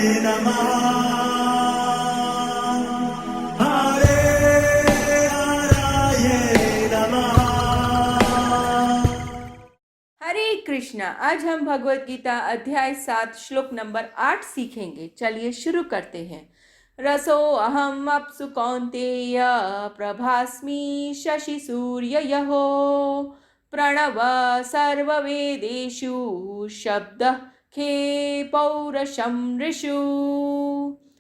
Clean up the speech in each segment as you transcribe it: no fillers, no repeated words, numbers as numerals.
नमः हरे नमः। हरे कृष्णा। आज हम भगवत गीता अध्याय 7 श्लोक नंबर 8 सीखेंगे। चलिए शुरू करते हैं। रसो अहम अप्सु कौन्तेय प्रभास्मि शशि सूर्ययः प्रणव सर्ववेदेषु शब्दः खे पौरुषं ऋषु।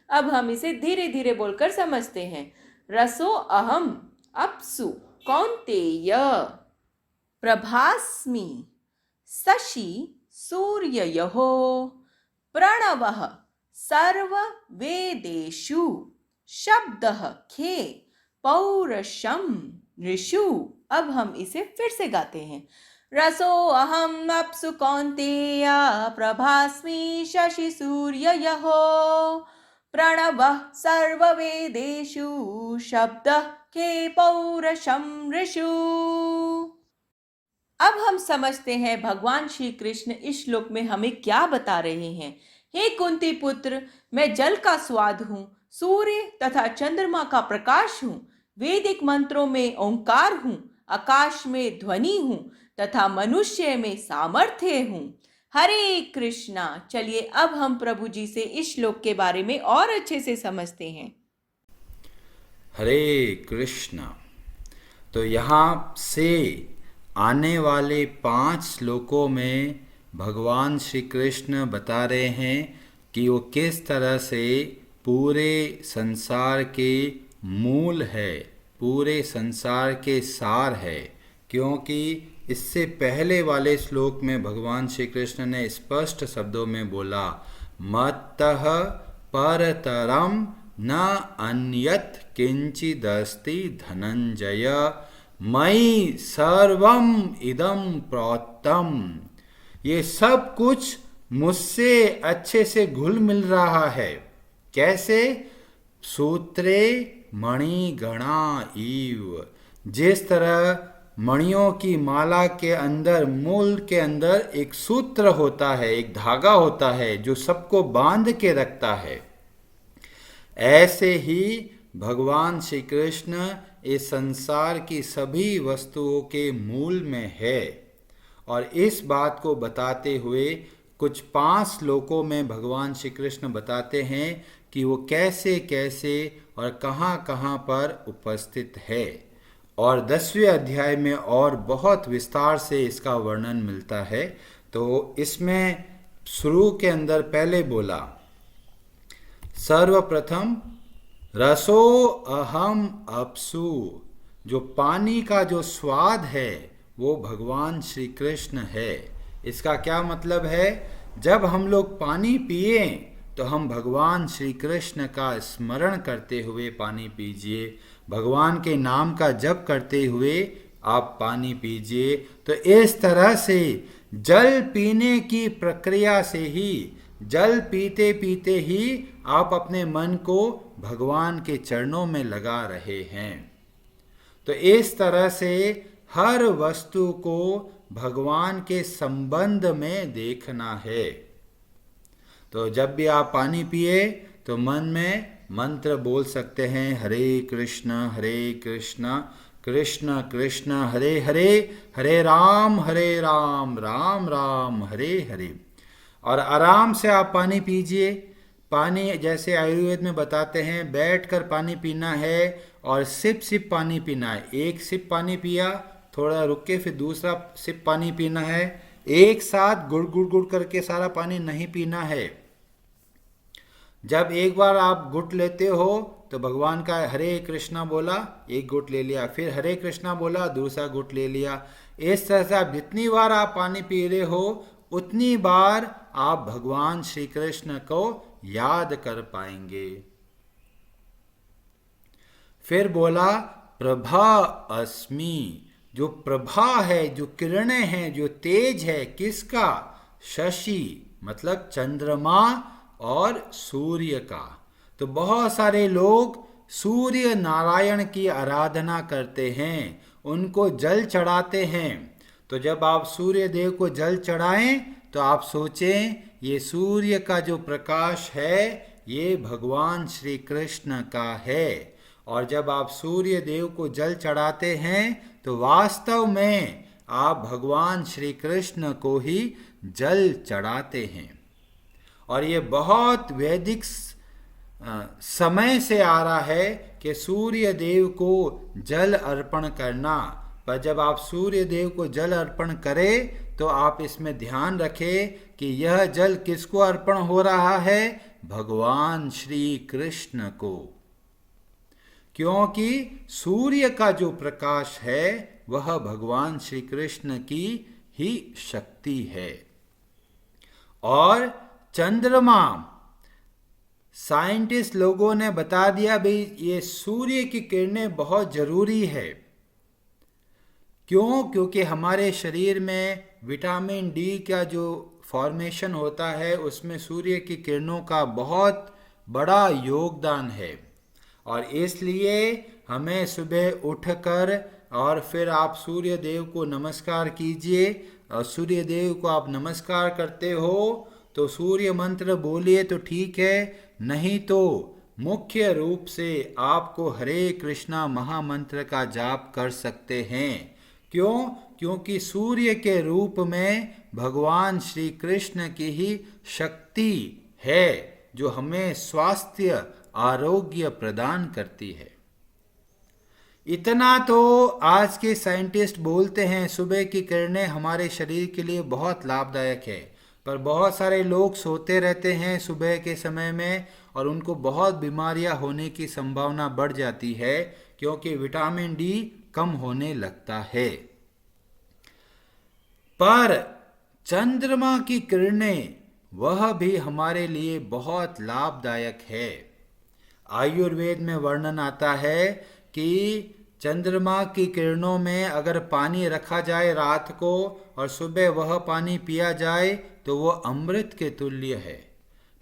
अब हम इसे धीरे धीरे बोलकर समझते हैं। रसो अहम अप्सु कौन्तेय प्रभास्मि शशि सूर्ययः प्रणवः सर्ववेदेषु शब्दः खे पौरुषं ऋषु। अब हम इसे फिर से गाते हैं। रसो अहम अप्सु कौन्तेय प्रभास्मि शशि सूर्ययः प्रणवः सर्ववेदेषु शब्दः खे पौरुषं ऋषु। अब हम समझते हैं भगवान श्री कृष्ण इस श्लोक में हमें क्या बता रहे हैं। हे कुंती पुत्र, मैं जल का स्वाद हूँ, सूर्य तथा चंद्रमा का प्रकाश हूँ, वैदिक मंत्रों में ओंकार हूँ, आकाश में ध्वनि हूँ तथा मनुष्य में सामर्थ्य हूँ। हरे कृष्णा। चलिए अब हम प्रभु जी से इस श्लोक के बारे में और अच्छे से समझते हैं। हरे कृष्णा। तो यहाँ से आने वाले 5 श्लोकों में भगवान श्री कृष्ण बता रहे हैं कि वो किस तरह से पूरे संसार के मूल है, पूरे संसार के सार है। क्योंकि इससे पहले वाले श्लोक में भगवान श्री कृष्ण ने स्पष्ट शब्दों में बोला, मत्तः परतरम न अन्यत् किंचिदस्ति धनंजय मयि सर्वम इदं प्रोक्तम। ये सब कुछ मुझसे अच्छे से घुल मिल रहा है। कैसे? सूत्रे मणिगणा इव। जिस तरह मणियों की माला के अंदर, मूल के अंदर एक सूत्र होता है, एक धागा होता है जो सबको बांध के रखता है, ऐसे ही भगवान श्री कृष्ण इस संसार की सभी वस्तुओं के मूल में है। और इस बात को बताते हुए कुछ 5 श्लोकों में भगवान श्री कृष्ण बताते हैं कि वो कैसे कैसे और कहाँ कहाँ पर उपस्थित है। और 10वें अध्याय में और बहुत विस्तार से इसका वर्णन मिलता है। तो इसमें शुरू के अंदर पहले बोला, सर्वप्रथम रसो अहम अप्सु। जो पानी का जो स्वाद है वो भगवान श्री कृष्ण है। इसका क्या मतलब है? जब हम लोग पानी पिए तो हम भगवान श्री कृष्ण का स्मरण करते हुए पानी पीजिए, भगवान के नाम का जप करते हुए आप पानी पीजिए। तो इस तरह से जल पीने की प्रक्रिया से ही, जल पीते पीते ही आप अपने मन को भगवान के चरणों में लगा रहे हैं। तो इस तरह से हर वस्तु को भगवान के संबंध में देखना है। तो जब भी आप पानी पिए तो मन में मंत्र बोल सकते हैं, हरे कृष्ण कृष्ण कृष्ण हरे हरे, हरे राम राम राम हरे हरे। और आराम से आप पानी पीजिए। पानी जैसे आयुर्वेद में बताते हैं, बैठकर पानी पीना है और सिप सिप पानी पीना है। एक सिप पानी पिया, थोड़ा रुक के फिर दूसरा सिप पानी पीना है। एक साथ गुड़ गुड़ गुड़ करके सारा पानी नहीं पीना है। जब एक बार आप गुट लेते हो तो भगवान का हरे कृष्णा बोला, एक गुट ले लिया, फिर हरे कृष्णा बोला, दूसरा गुट ले लिया। इस तरह से आप जितनी बार आप पानी पी रहे हो उतनी बार आप भगवान श्री कृष्ण को याद कर पाएंगे। फिर बोला प्रभा अस्मि। जो प्रभा है, जो किरणें हैं, जो तेज है, किसका? शशि मतलब चंद्रमा और सूर्य का। तो बहुत सारे लोग सूर्य नारायण की आराधना करते हैं, उनको जल चढ़ाते हैं। तो जब आप सूर्य देव को जल चढ़ाएं तो आप सोचें ये सूर्य का जो प्रकाश है ये भगवान श्री कृष्ण का है। और जब आप सूर्य देव को जल चढ़ाते हैं तो वास्तव में आप भगवान श्री कृष्ण को ही जल चढ़ाते हैं। और ये बहुत वैदिक समय से आ रहा है कि सूर्य देव को जल अर्पण करना। पर जब आप सूर्य देव को जल अर्पण करें तो आप इसमें ध्यान रखें कि यह जल किसको अर्पण हो रहा है? भगवान श्री कृष्ण को। क्योंकि सूर्य का जो प्रकाश है वह भगवान श्री कृष्ण की ही शक्ति है। और चंद्रमा, साइंटिस्ट लोगों ने बता दिया भाई ये सूर्य की किरणें बहुत जरूरी है। क्यों? क्योंकि हमारे शरीर में विटामिन डी का जो फॉर्मेशन होता है उसमें सूर्य की किरणों का बहुत बड़ा योगदान है। और इसलिए हमें सुबह उठकर और फिर आप सूर्य देव को नमस्कार कीजिए। और सूर्य देव को आप नमस्कार करते हो तो सूर्य मंत्र बोलिए तो ठीक है, नहीं तो मुख्य रूप से आपको हरे कृष्णा महामंत्र का जाप कर सकते हैं। क्यों? क्योंकि सूर्य के रूप में भगवान श्री कृष्ण की ही शक्ति है जो हमें स्वास्थ्य आरोग्य प्रदान करती है। इतना तो आज के साइंटिस्ट बोलते हैं सुबह की किरणें हमारे शरीर के लिए बहुत लाभदायक है। पर बहुत सारे लोग सोते रहते हैं सुबह के समय में और उनको बहुत बीमारियां होने की संभावना बढ़ जाती है क्योंकि विटामिन डी कम होने लगता है। पर चंद्रमा की किरणें वह भी हमारे लिए बहुत लाभदायक है। आयुर्वेद में वर्णन आता है कि चंद्रमा की किरणों में अगर पानी रखा जाए रात को और सुबह वह पानी पिया जाए तो वो अमृत के तुल्य है।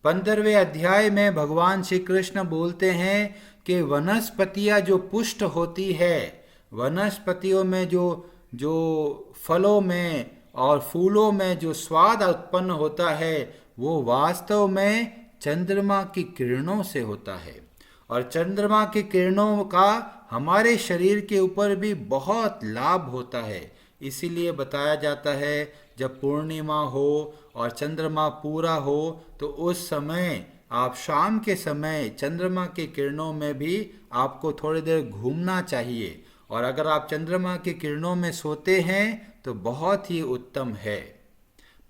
15वें अध्याय में भगवान श्री कृष्ण बोलते हैं कि वनस्पतियां जो पुष्ट होती है, वनस्पतियों में जो फलों में और फूलों में जो स्वाद उत्पन्न होता है वो वास्तव में चंद्रमा की किरणों से होता है। और चंद्रमा की किरणों का हमारे शरीर के ऊपर भी बहुत लाभ होता है। इसीलिए बताया जाता है जब पूर्णिमा हो और चंद्रमा पूरा हो तो उस समय आप शाम के समय चंद्रमा की किरणों में भी आपको थोड़ी देर घूमना चाहिए। और अगर आप चंद्रमा की किरणों में सोते हैं तो बहुत ही उत्तम है।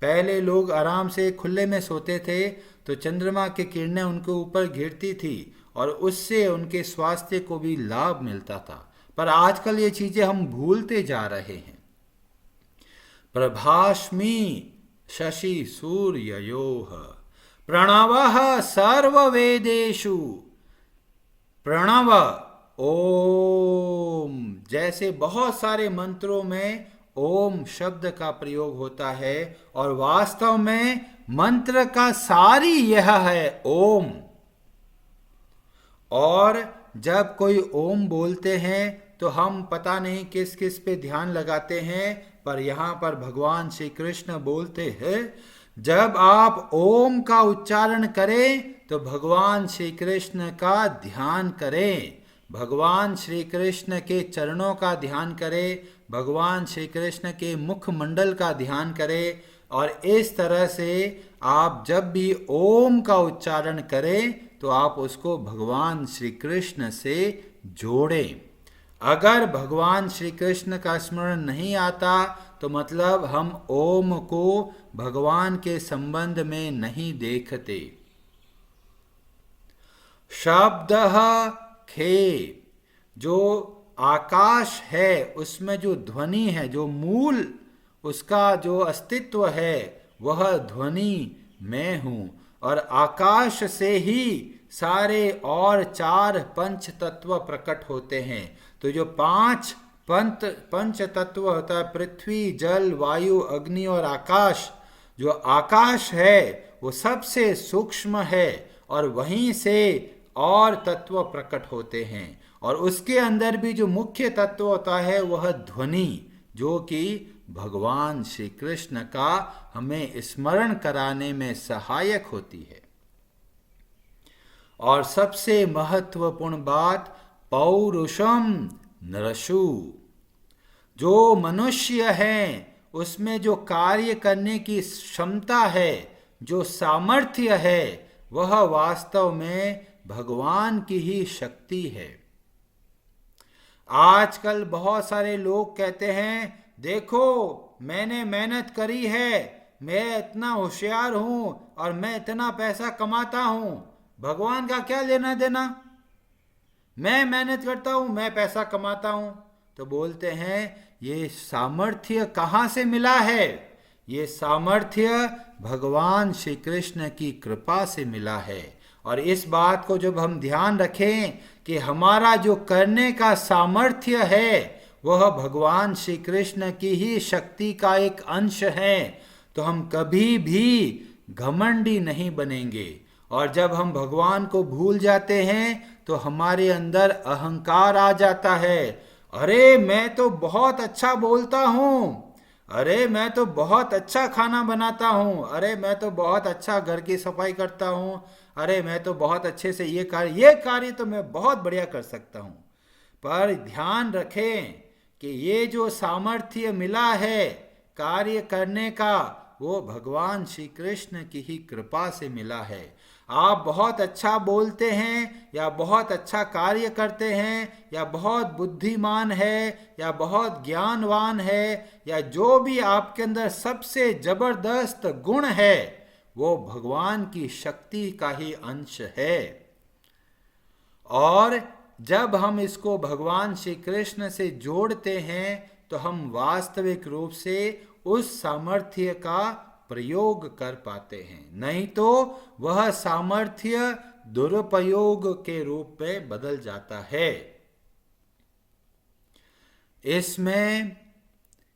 पहले लोग आराम से खुले में सोते थे तो चंद्रमा की किरणें उनके ऊपर गिरती थी और उससे उनके स्वास्थ्य को भी लाभ मिलता था। पर आजकल ये चीजें हम भूलते जा रहे हैं। प्रभास्मि शशि सूर्ययोः प्रणवः सर्ववेदेषु। प्रणव ओम, जैसे बहुत सारे मंत्रों में ओम शब्द का प्रयोग होता है और वास्तव में मंत्र का सारी यह है ओम। और जब कोई ओम बोलते हैं तो हम पता नहीं किस किस पे ध्यान लगाते हैं, पर यहाँ पर भगवान श्री कृष्ण बोलते हैं जब आप ओम का उच्चारण करें तो भगवान श्री कृष्ण का ध्यान करें, भगवान श्री कृष्ण के चरणों का ध्यान करें, भगवान श्री कृष्ण के मुखमंडल का ध्यान करें। और इस तरह से आप जब भी ओम का उच्चारण करें तो आप उसको भगवान श्री कृष्ण से जोड़ें। अगर भगवान श्री कृष्ण का स्मरण नहीं आता तो मतलब हम ओम को भगवान के संबंध में नहीं देखते। शब्द खे, जो आकाश है उसमें जो ध्वनि है, जो मूल उसका जो अस्तित्व है वह ध्वनि मैं हूँ। और आकाश से ही सारे और 4 पंच तत्व प्रकट होते हैं। तो जो 5 पंच तत्व होता है पृथ्वी, जल, वायु, अग्नि और आकाश, जो आकाश है वो सबसे सूक्ष्म है और वहीं से और तत्व प्रकट होते हैं। और उसके अंदर भी जो मुख्य तत्व होता है वह ध्वनि, जो कि भगवान श्री कृष्ण का हमें स्मरण कराने में सहायक होती है। और सबसे महत्वपूर्ण बात, पौरुषम नरसु, जो मनुष्य है उसमें जो कार्य करने की क्षमता है, जो सामर्थ्य है, वह वास्तव में भगवान की ही शक्ति है। आजकल बहुत सारे लोग कहते हैं, देखो मैंने मेहनत करी है, मैं इतना होशियार हूं और मैं इतना पैसा कमाता हूं, भगवान का क्या लेना देना, मैं मेहनत करता हूं, मैं पैसा कमाता हूं। तो बोलते हैं ये सामर्थ्य कहाँ से मिला है? ये सामर्थ्य भगवान श्री कृष्ण की कृपा से मिला है। और इस बात को जब हम ध्यान रखें कि हमारा जो करने का सामर्थ्य है वह भगवान श्री कृष्ण की ही शक्ति का एक अंश है, तो हम कभी भी घमंडी नहीं बनेंगे। और जब हम भगवान को भूल जाते हैं तो हमारे अंदर अहंकार आ जाता है। अरे मैं तो बहुत अच्छा बोलता हूँ, अरे मैं तो बहुत अच्छा खाना बनाता हूँ, अरे मैं तो बहुत अच्छा घर की सफाई करता हूँ, अरे मैं तो बहुत अच्छे से ये कार्य तो मैं बहुत बढ़िया कर सकता हूँ। पर ध्यान रखें कि ये जो सामर्थ्य मिला है कार्य करने का, वो भगवान श्री कृष्ण की ही कृपा से मिला है। आप बहुत अच्छा बोलते हैं या बहुत अच्छा कार्य करते हैं या बहुत बुद्धिमान है या बहुत ज्ञानवान है या जो भी आपके अंदर सबसे जबरदस्त गुण है, वो भगवान की शक्ति का ही अंश है। और जब हम इसको भगवान श्री कृष्ण से जोड़ते हैं तो हम वास्तविक रूप से उस सामर्थ्य का प्रयोग कर पाते हैं, नहीं तो वह सामर्थ्य दुरुपयोग के रूप में बदल जाता है। इसमें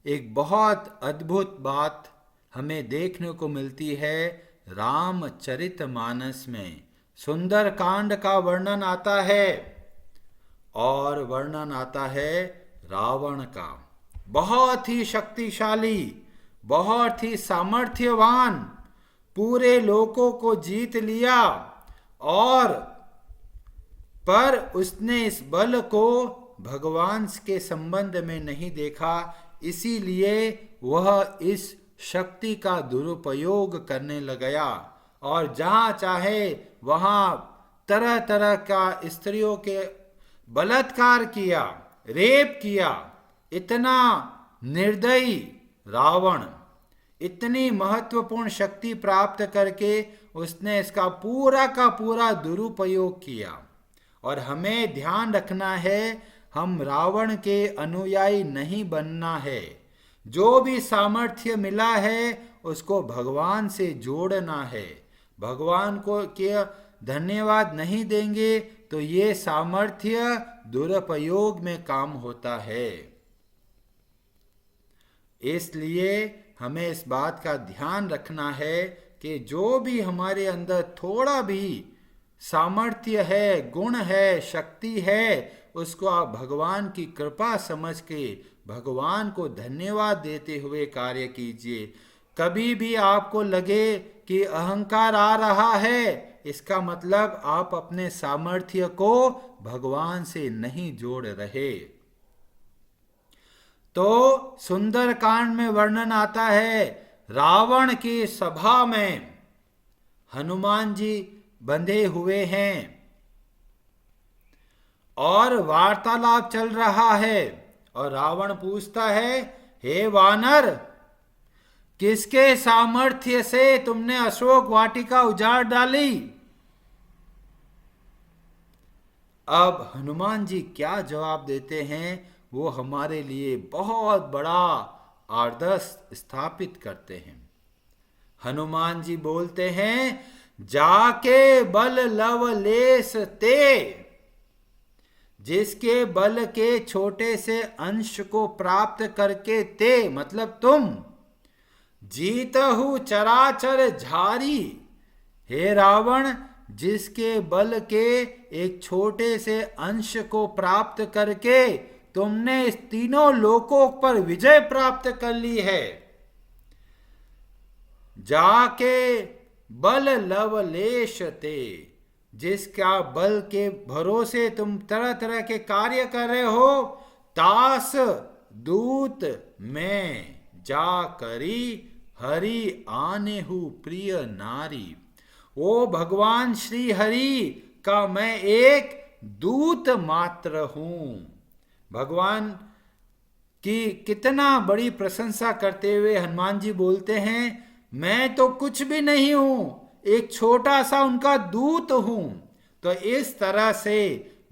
एक बहुत अद्भुत बात हमें देखने को मिलती है। रामचरितमानस में सुंदर कांड का वर्णन आता है और वर्णन आता है रावण का। बहुत ही शक्तिशाली, बहुत ही सामर्थ्यवान, पूरे लोकों को जीत लिया, और पर उसने इस बल को भगवान के संबंध में नहीं देखा, इसीलिए वह इस शक्ति का दुरुपयोग करने लगा और जहां चाहे वहां तरह तरह का स्त्रियों के बलात्कार किया, रेप किया। इतना निर्दयी रावण, इतनी महत्वपूर्ण शक्ति प्राप्त करके उसने इसका पूरा का पूरा दुरुपयोग किया। और हमें ध्यान रखना है, हम रावण के अनुयायी नहीं बनना है। जो भी सामर्थ्य मिला है उसको भगवान से जोड़ना है। भगवान को के धन्यवाद नहीं देंगे तो ये सामर्थ्य दुरुपयोग में काम होता है। इसलिए हमें इस बात का ध्यान रखना है कि जो भी हमारे अंदर थोड़ा भी सामर्थ्य है, गुण है, शक्ति है, उसको आप भगवान की कृपा समझ के भगवान को धन्यवाद देते हुए कार्य कीजिए। कभी भी आपको लगे कि अहंकार आ रहा है, इसका मतलब आप अपने सामर्थ्य को भगवान से नहीं जोड़ रहे। तो सुंदरकांड में वर्णन आता है, रावण की सभा में हनुमान जी बंधे हुए हैं और वार्तालाप चल रहा है। और रावण पूछता है, हे वानर, किसके सामर्थ्य से तुमने अशोक वाटिका उजाड़ डाली? अब हनुमान जी क्या जवाब देते हैं, वो हमारे लिए बहुत बड़ा आदर्श स्थापित करते हैं। हनुमान जी बोलते हैं, जाके बल लवलेश ते, जिसके बल के छोटे से अंश को प्राप्त करके ते मतलब तुम, जीतहु चराचर झारी। हे रावण, जिसके बल के एक छोटे से अंश को प्राप्त करके तुमने इस तीनों लोकों पर विजय प्राप्त कर ली है। जाके बल लवलेश ते, जिसका बल के भरोसे तुम तरह तरह के कार्य कर रहे हो, तास दूत में जा करी हरि आने हु प्रिय नारी। वो भगवान श्री हरि का मैं एक दूत मात्र हूं। भगवान की कितना बड़ी प्रशंसा करते हुए हनुमान जी बोलते हैं, मैं तो कुछ भी नहीं हूं, एक छोटा सा उनका दूत हूं। तो इस तरह से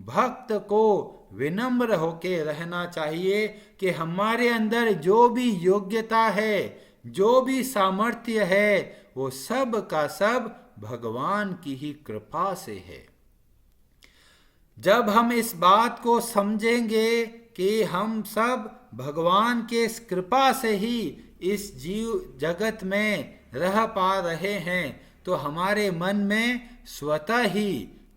भक्त को विनम्र होके रहना चाहिए कि हमारे अंदर जो भी योग्यता है, जो भी सामर्थ्य है, वो सब का सब भगवान की ही कृपा से है। जब हम इस बात को समझेंगे कि हम सब भगवान के इस कृपा से ही इस जीव जगत में रह पा रहे हैं, तो हमारे मन में स्वतः ही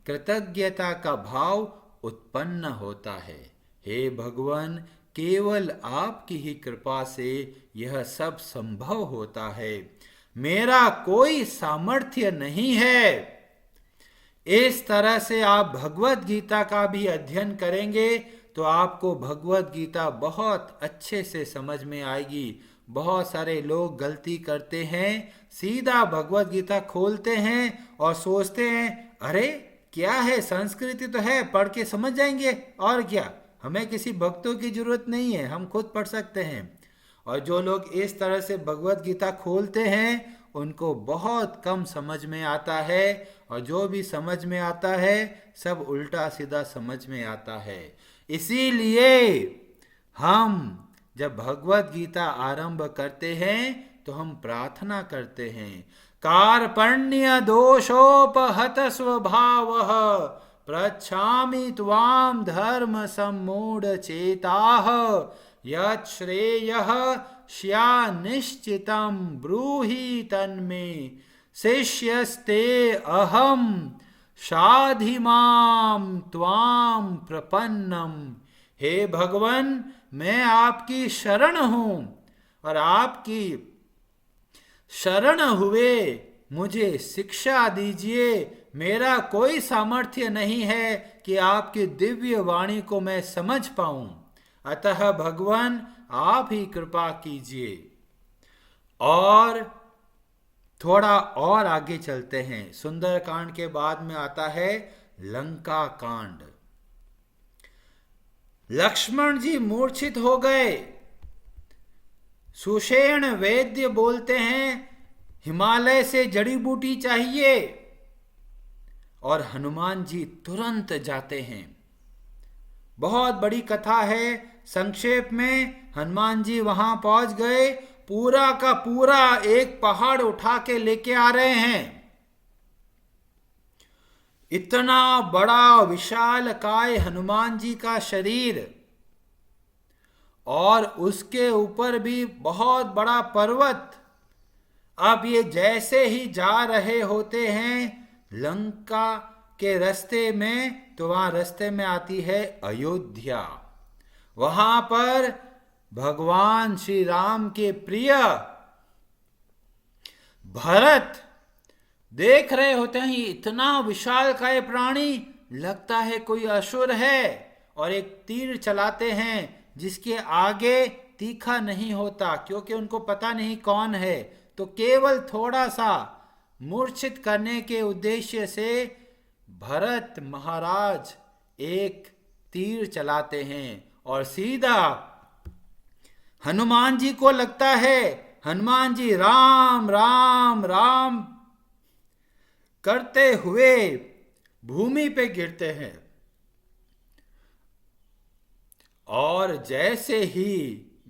कृतज्ञता का भाव उत्पन्न होता है। हे भगवान, केवल आपकी ही कृपा से यह सब संभव होता है, मेरा कोई सामर्थ्य नहीं है। इस तरह से आप भगवत गीता का भी अध्ययन करेंगे तो आपको भगवत गीता बहुत अच्छे से समझ में आएगी। बहुत सारे लोग गलती करते हैं, सीधा भगवत गीता खोलते हैं और सोचते हैं अरे क्या है, संस्कृति तो है, पढ़ के समझ जाएंगे, और क्या, हमें किसी भक्तों की जरूरत नहीं है, हम खुद पढ़ सकते हैं। और जो लोग इस तरह से भगवत गीता खोलते हैं उनको बहुत कम समझ में आता है, और जो भी समझ में आता है सब उल्टा सीधा समझ में आता है। इसीलिए हम जब भगवत गीता आरंभ करते हैं तो हम प्रार्थना करते हैं, कार्पण्य दोषोपहत स्वभावः प्रच्छामि त्वां धर्म सम्मूढ़ चेताः यत् श्रेयः स्या निश्चितं ब्रूहि तन्मे शिष्यस्ते अहम शाधिमां त्वां प्रपन्नम। हे भगवान, मैं आपकी शरण हूं और आपकी शरण हुए मुझे शिक्षा दीजिए। मेरा कोई सामर्थ्य नहीं है कि आपकी दिव्य वाणी को मैं समझ पाऊं, अतः भगवान आप ही कृपा कीजिए। और थोड़ा और आगे चलते हैं। सुंदरकांड के बाद में आता है लंका कांड। लक्ष्मण जी मूर्छित हो गए। सुषेण वैद्य बोलते हैं हिमालय से जड़ी बूटी चाहिए, और हनुमान जी तुरंत जाते हैं। बहुत बड़ी कथा है, संक्षेप में हनुमान जी वहां पहुंच गए, पूरा का पूरा एक पहाड़ उठा के लेके आ रहे हैं। इतना बड़ा विशाल काय हनुमान जी का शरीर, और उसके ऊपर भी बहुत बड़ा पर्वत। अब ये जैसे ही जा रहे होते हैं लंका के रास्ते में, तो वहां रास्ते में आती है अयोध्या। वहां पर भगवान श्री राम के प्रिय भरत देख रहे होते हैं इतना विशाल काय प्राणी, लगता है कोई असुर है, और एक तीर चलाते हैं जिसके आगे तीखा नहीं होता, क्योंकि उनको पता नहीं कौन है। तो केवल थोड़ा सा मूर्छित करने के उद्देश्य से भरत महाराज एक तीर चलाते हैं, और सीधा हनुमान जी को लगता है, हनुमान जी राम राम राम करते हुए भूमि पे गिरते हैं। और जैसे ही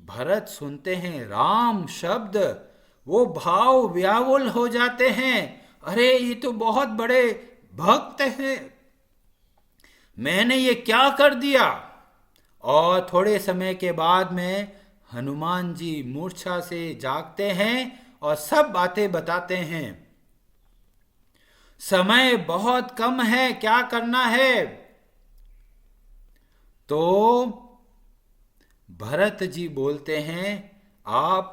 भरत सुनते हैं राम शब्द, वो भाव व्याकुल हो जाते हैं, अरे ये तो बहुत बड़े भक्त हैं, मैंने ये क्या कर दिया। और थोड़े समय के बाद में हनुमान जी मूर्छा से जागते हैं और सब बातें बताते हैं। समय बहुत कम है, क्या करना है। तो भरत जी बोलते हैं, आप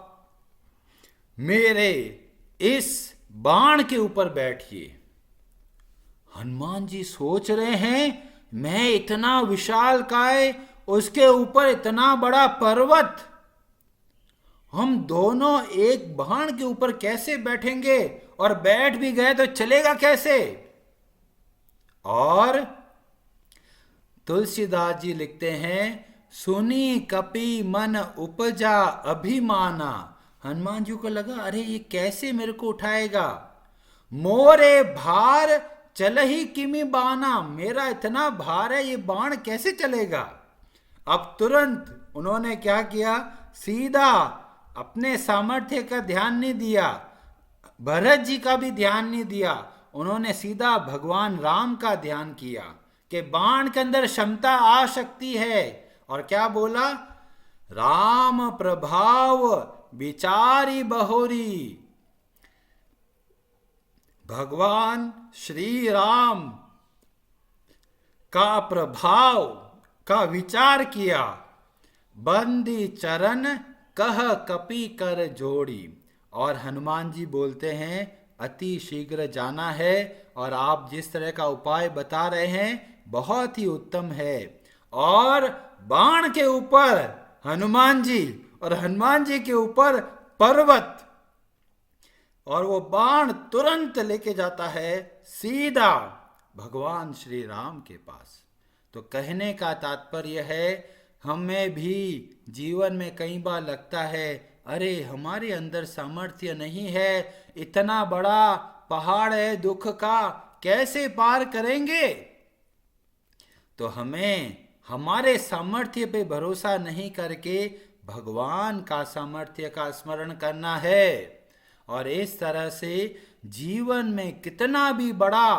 मेरे इस बाण के ऊपर बैठिए। हनुमान जी सोच रहे हैं, मैं इतना विशालकाय, उसके ऊपर इतना बड़ा पर्वत, हम दोनों एक बाण के ऊपर कैसे बैठेंगे, और बैठ भी गए तो चलेगा कैसे। और तुलसीदास जी लिखते हैं, सुनी कपि मन उपजा अभिमाना। हनुमान जी को लगा, अरे ये कैसे मेरे को उठाएगा। मोरे भार चल ही किमि बाना, मेरा इतना भार है, ये बाण कैसे चलेगा। अब तुरंत उन्होंने क्या किया, सीधा अपने सामर्थ्य का ध्यान नहीं दिया, भरत जी का भी ध्यान नहीं दिया, उन्होंने सीधा भगवान राम का ध्यान किया कि बाण के अंदर क्षमता आ सकती है। और क्या बोला, राम प्रभाव विचारी बहोरी। भगवान श्री राम का प्रभाव का विचार किया। बंदी चरण कह कपि कर जोड़ी। और हनुमान जी बोलते हैं, अति शीघ्र जाना है, और आप जिस तरह का उपाय बता रहे हैं बहुत ही उत्तम है। और बाण के ऊपर हनुमान जी, और हनुमान जी के ऊपर पर्वत, और वो बाण तुरंत लेके जाता है सीधा भगवान श्री राम के पास। तो कहने का तात्पर्य है, हमें भी जीवन में कई बार लगता है, अरे हमारे अंदर सामर्थ्य नहीं है, इतना बड़ा पहाड़ है दुख का, कैसे पार करेंगे। तो हमें हमारे सामर्थ्य पे भरोसा नहीं करके भगवान का सामर्थ्य का स्मरण करना है। और इस तरह से जीवन में कितना भी बड़ा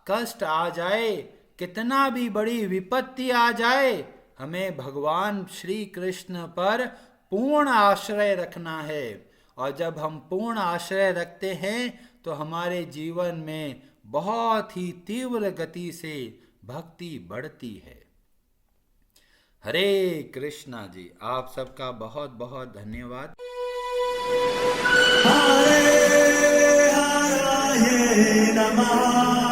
कष्ट आ जाए, कितना भी बड़ी विपत्ति आ जाए, हमें भगवान श्री कृष्ण पर पूर्ण आश्रय रखना है। और जब हम पूर्ण आश्रय रखते हैं तो हमारे जीवन में बहुत ही तीव्र गति से भक्ति बढ़ती है। हरे कृष्णा जी, आप सबका बहुत बहुत धन्यवाद। हरे हराये नमः।